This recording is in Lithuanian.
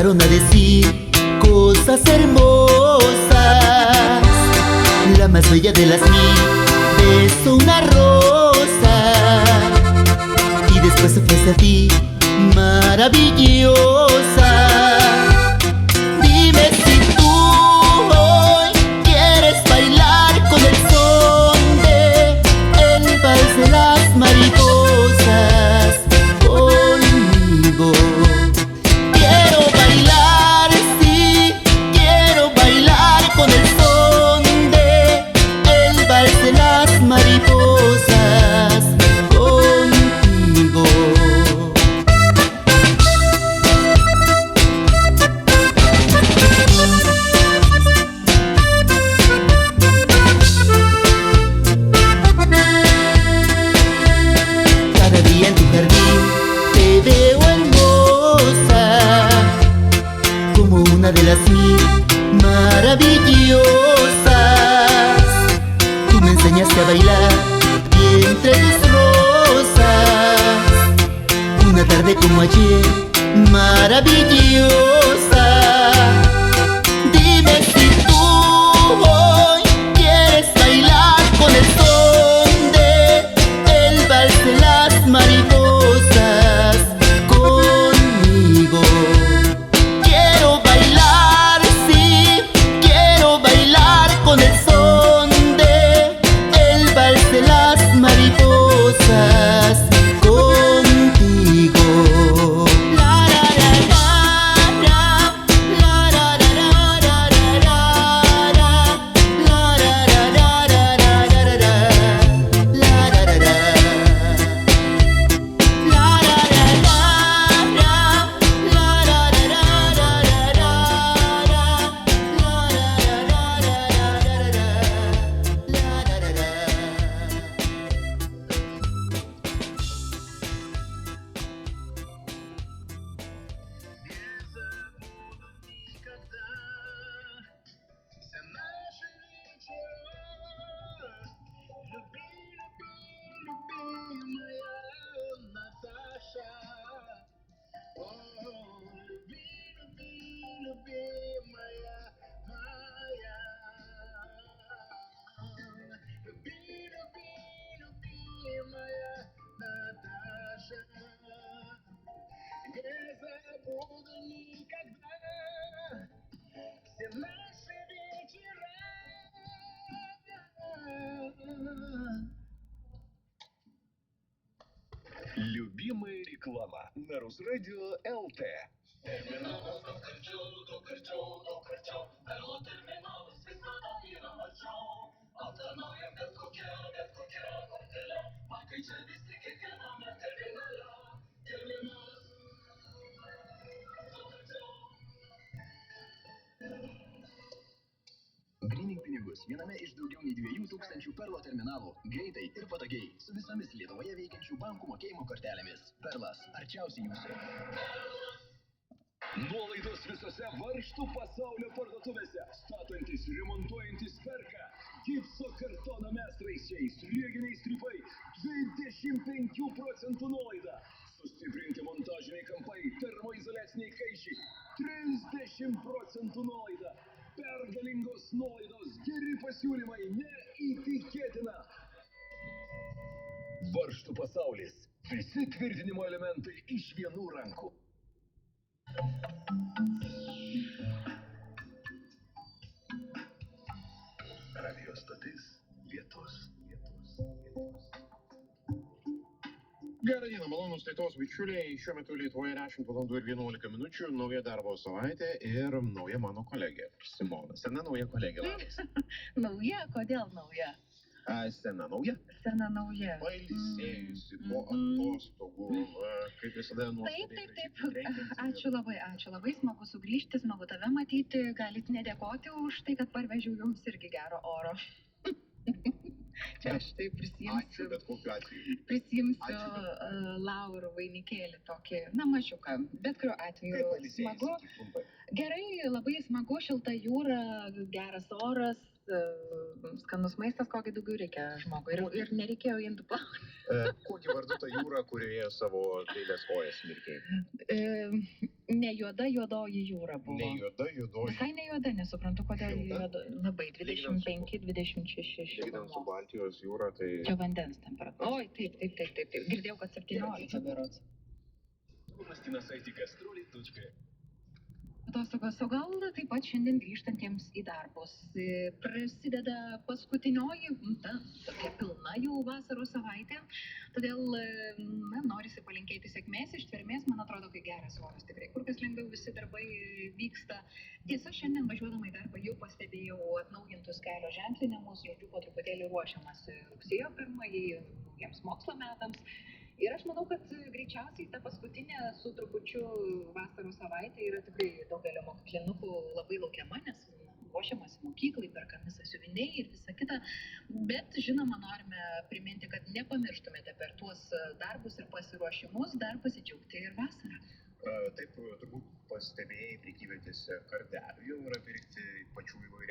empezaron a decir cosas hermosas. La más bella de las mil besó una rosa y después se ofrece a ti, maravillosa. Dime si tú hoy quieres bailar con el son de el vals de las mariposas conmigo. Quiero bailar, sí, quiero bailar con el son de el vals de las mariposas contigo. Cada día en tu jardín te veo hermosa, como una de las mil maravillosas. Tú me enseñaste a bailar y entre tus rosas, una tarde como ayer, maravillosa. Dime si tú hoy quieres bailar con el son de el vals de las mariposas conmigo. Quiero bailar, sí, quiero bailar con el son de el vals de las mariposas contigo. La la la la la, la la la la la la la, la la la la la la la la, la la la la. Любимая реклама на Русрадио ЛТ. Grynink pinigus viename iš daugiau nei 2000 Perlo terminalų. Greitai ir patogiai su visomis Lietuvoje veikiančių bankų mokėjimo kortelėmis. Perlas arčiausiai jūsų. Nuolaidos visose varžtų pasaulio parduotuvėse. Statantis, remontuojantis perka. Gipso kartono mestraisiais, rieginiai strypai, 25% nuolaida. Sustiprinti montažiniai kampai, termoizoliaciniai kaišiai, 30% nuolaida. Pergalingos nuolaidos, geri pasiūlymai, neįtikėtina. Varžtų pasaulis. Visi tvirtinimo elementai iš vienų rankų. Radio stotis Lietus. Gerą dieną, malonūs Lietuvos bičiuliai. Šiuo metu Lietuvoje 10 valandų ir 11 minučių, nauja darbo savaitė ir nauja mano kolegė, Simona. Sena nauja kolegė, labas. Nauja? Kodėl nauja? Sena nauja? Sena nauja. Pailsėjusi po atostogų, kaip visada nuostabiai. Taip. Ačiū labai. Smagu sugrįžti, smagu tave matyti. Galit nedėkoti už tai, kad parvežiau jums irgi gero oro. Čia aš tai Ačiū, bet kokiu atveju. prisiimsiu Laurų vainikėlį tokį, mažiuką. Bet kuriuo atveju Kaip pailsėjusi, smagu. tik trumpai. Gerai, labai smagu, šilta jūra, geras oras, skanus maistas, kokį daugiau reikia žmogui. Ir nereikėjo indų plauti. Kokį vardu ta jūra, kurioje savo dailės kojas mirkiai? Ne juoda, juodoji jūra buvo. Ne juoda, juodoji. Visai ne juoda, nesuprantu, kodėl Šilta? juoda. Labai, Lyginant su- 25-26 Lyginant su šilumos. Baltijos jūra, tai... Čia vandens temperatūra. Oi, taip. Girdėjau, kad 17 berods. Новости на сайте gastroli.ru. Atostogos, o gal taip pat šiandien grįžtantiems į darbus. Prasideda paskutinioji, tokia pilna jau vasaros savaitė, todėl norisi palinkėti sėkmės, ištvermės, man atrodo, kai geras oras tikrai kur kas lengviau visi darbai vyksta. Tiesa, šiandien važiuodama į darbą jau pastebėjau atnaujintus kelio ženklinimus, žodžiu, po truputėlį ruošiamasi rugsėjo 1-ąjį naujiems mokslo metams. Ir aš manau, kad greičiausiai ta paskutinė su trupučiu vasaros savaitė yra tikrai daugelio mokyklinukų labai laukiama, nes ruošiamasi mokyklai, perkami sąsiuviniai ir visa kita. Bet, žinoma, norime priminti, kad nepamirštumėte per tuos darbus ir pasiruošimus dar pasidžiaugti ir vasarą. Taip, turbūt pastebėjai prekyvietėse kardelių jau yra pirkti pačių įvairiausių.